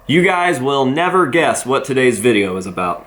You guys will never guess what today's video is about.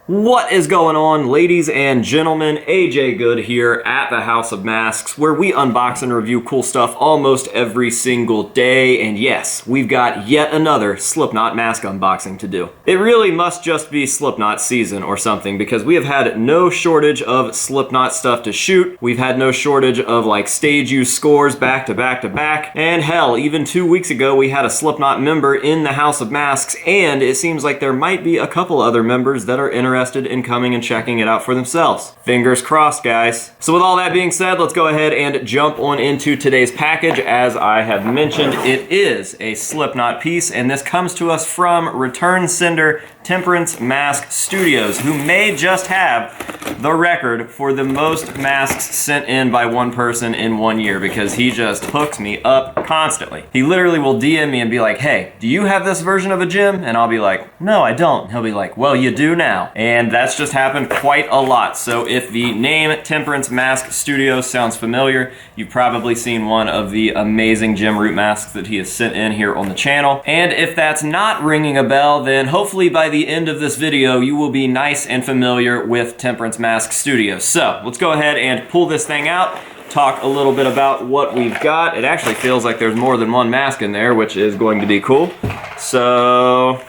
What is going on, ladies and gentlemen? AJ Good here at the House of Masks, where we unbox and review cool stuff almost every single day. And yes, we've got yet another Slipknot mask unboxing to do. It really must just be Slipknot season or something, because we have had no shortage of Slipknot stuff to shoot. We've had no shortage of like stage use scores back to back to back. And hell, even 2 weeks ago, we had a Slipknot member in the House of Masks, and it seems like there might be a couple other members that are interested in coming and checking it out for themselves. Fingers crossed, guys. So with all that being said, let's go ahead and jump on into today's package. As I have mentioned, it is a Slipknot piece, and this comes to us from return sender Temperance Mask Studios, who may just have the record for the most masks sent in by one person in 1 year, because he just hooks me up constantly. He literally will DM me and be like, hey, do you have this version of a gym? And I'll be like, no, I don't. He'll be like, well, you do now. And that's just happened quite a lot. So if the name Temperance Mask Studios sounds familiar, you've probably seen one of the amazing gym root masks that he has sent in here on the channel. And if that's not ringing a bell, then hopefully by the end of this video, you will be nice and familiar with Temperance Mask Studios. So let's go ahead and pull this thing out, talk a little bit about what we've got. It actually feels like there's more than one mask in there, which is going to be cool. So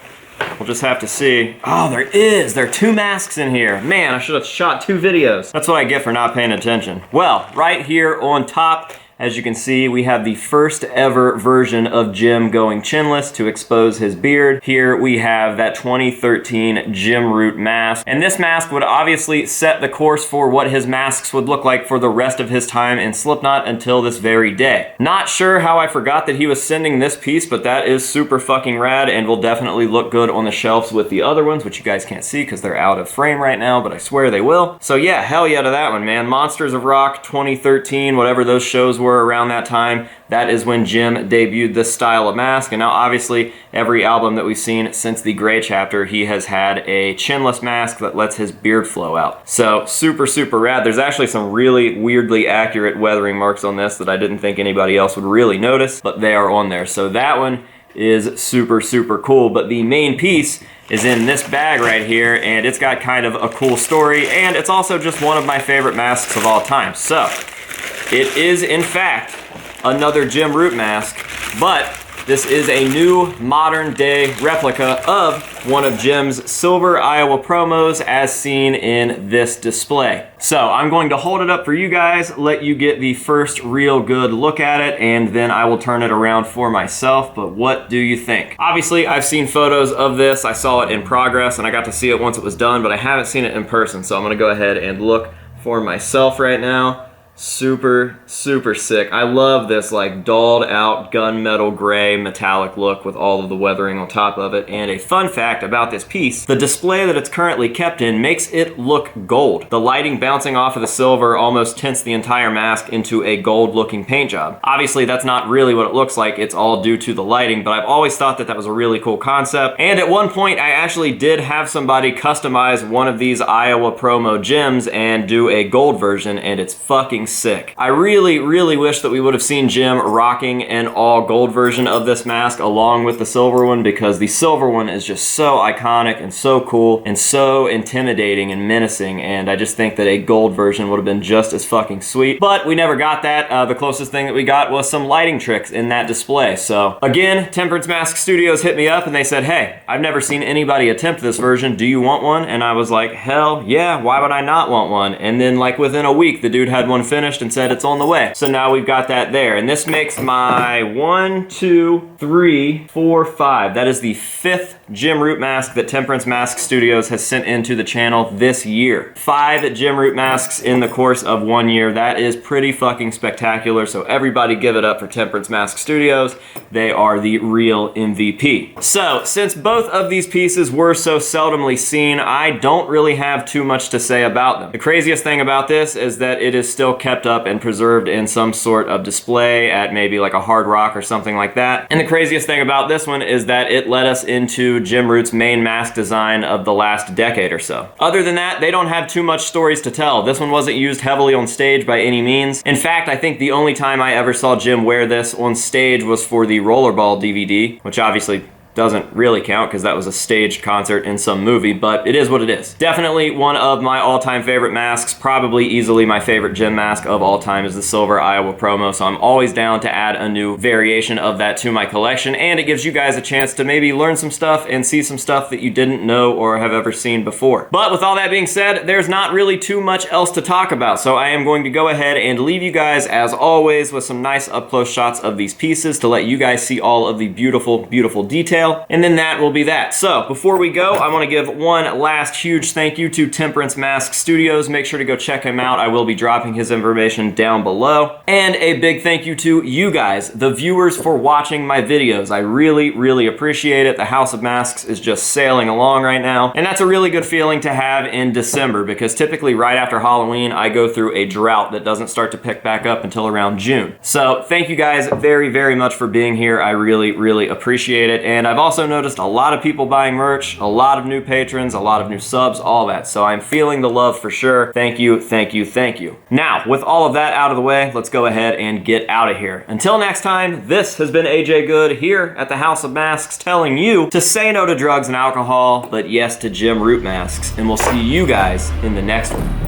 we'll just have to see. Oh, there is. There are 2 masks in here. Man, I should have shot 2 videos. That's what I get for not paying attention. Well, right here on top, as you can see, we have the first ever version of Jim going chinless to expose his beard. Here we have that 2013 Jim Root mask. And this mask would obviously set the course for what his masks would look like for the rest of his time in Slipknot until this very day. Not sure how I forgot that he was sending this piece, but that is super fucking rad and will definitely look good on the shelves with the other ones, which you guys can't see because they're out of frame right now, but I swear they will. So yeah, hell yeah to that one, man. Monsters of Rock 2013, whatever those shows were around that time, that is when Jim debuted this style of mask. And now obviously every album that we've seen since the Gray chapter, he has had a chinless mask that lets his beard flow out. So super, super rad. There's actually some really weirdly accurate weathering marks on this that I didn't think anybody else would really notice, but they are on there. So that one is super, super cool. But the main piece is in this bag right here, and it's got kind of a cool story, and it's also just one of my favorite masks of all time. So it is, in fact, another Jim Root mask, but this is a new modern-day replica of one of Jim's silver Iowa promos as seen in this display. So I'm going to hold it up for you guys, let you get the first real good look at it, and then I will turn it around for myself. But what do you think? Obviously, I've seen photos of this. I saw it in progress, and I got to see it once it was done, but I haven't seen it in person, so I'm gonna go ahead and look for myself right now. Super, super sick. I love this like dulled out gunmetal gray metallic look with all of the weathering on top of it. And a fun fact about this piece, the display that it's currently kept in makes it look gold. The lighting bouncing off of the silver almost tints the entire mask into a gold looking paint job. Obviously that's not really what it looks like, it's all due to the lighting, but I've always thought that that was a really cool concept. And at one point I actually did have somebody customize one of these Iowa promo Jims and do a gold version, and it's fucking sick. I really, really wish that we would have seen Jim rocking an all gold version of this mask along with the silver one, because the silver one is just so iconic and so cool and so intimidating and menacing, and I just think that a gold version would have been just as fucking sweet. But we never got that. The closest thing that we got was some lighting tricks in that display. So again, Temperance Mask Studios hit me up and they said, hey, I've never seen anybody attempt this version. Do you want one? And I was like, hell yeah, why would I not want one? And then like within a week, the dude had one finished and said it's on the way. So now we've got that there. And this makes my 1, 2, 3, 4, 5. That is the 5th Jim Root mask that Temperance Mask Studios has sent into the channel this year. 5 Jim Root masks in the course of 1 year. That is pretty fucking spectacular. So everybody give it up for Temperance Mask Studios. They are the real MVP. So since both of these pieces were so seldomly seen, I don't really have too much to say about them. The craziest thing about this is that it is still kept up and preserved in some sort of display at maybe like a Hard Rock or something like that. And the craziest thing about this one is that it led us into Jim Root's main mask design of the last decade or so. Other than that, they don't have too much stories to tell. This one wasn't used heavily on stage by any means. In fact, I think the only time I ever saw Jim wear this on stage was for the Rollerball DVD, which obviously doesn't really count because that was a staged concert in some movie, but it is what it is. Definitely one of my all-time favorite masks, probably easily my favorite Jim mask of all time is the Silver Iowa Promo, so I'm always down to add a new variation of that to my collection, and it gives you guys a chance to maybe learn some stuff and see some stuff that you didn't know or have ever seen before. But with all that being said, there's not really too much else to talk about, so I am going to go ahead and leave you guys, as always, with some nice up-close shots of these pieces to let you guys see all of the beautiful, beautiful detail. And then that will be that. So before we go, I want to give one last huge thank you to Temperance Mask Studios. Make sure to go check him out. I will be dropping his information down below. And a big thank you to you guys, the viewers, for watching my videos. I really, really appreciate it. The House of Masks is just sailing along right now. And that's a really good feeling to have in December, because typically right after Halloween, I go through a drought that doesn't start to pick back up until around June. So thank you guys very, very much for being here. I really, really appreciate it. And I've also noticed a lot of people buying merch, a lot of new patrons, a lot of new subs, all that. So I'm feeling the love for sure. Thank you, thank you, thank you. Now, with all of that out of the way, let's go ahead and get out of here. Until next time, this has been AJ Good here at the House of Masks, telling you to say no to drugs and alcohol, but yes to Jim Root masks. And we'll see you guys in the next one.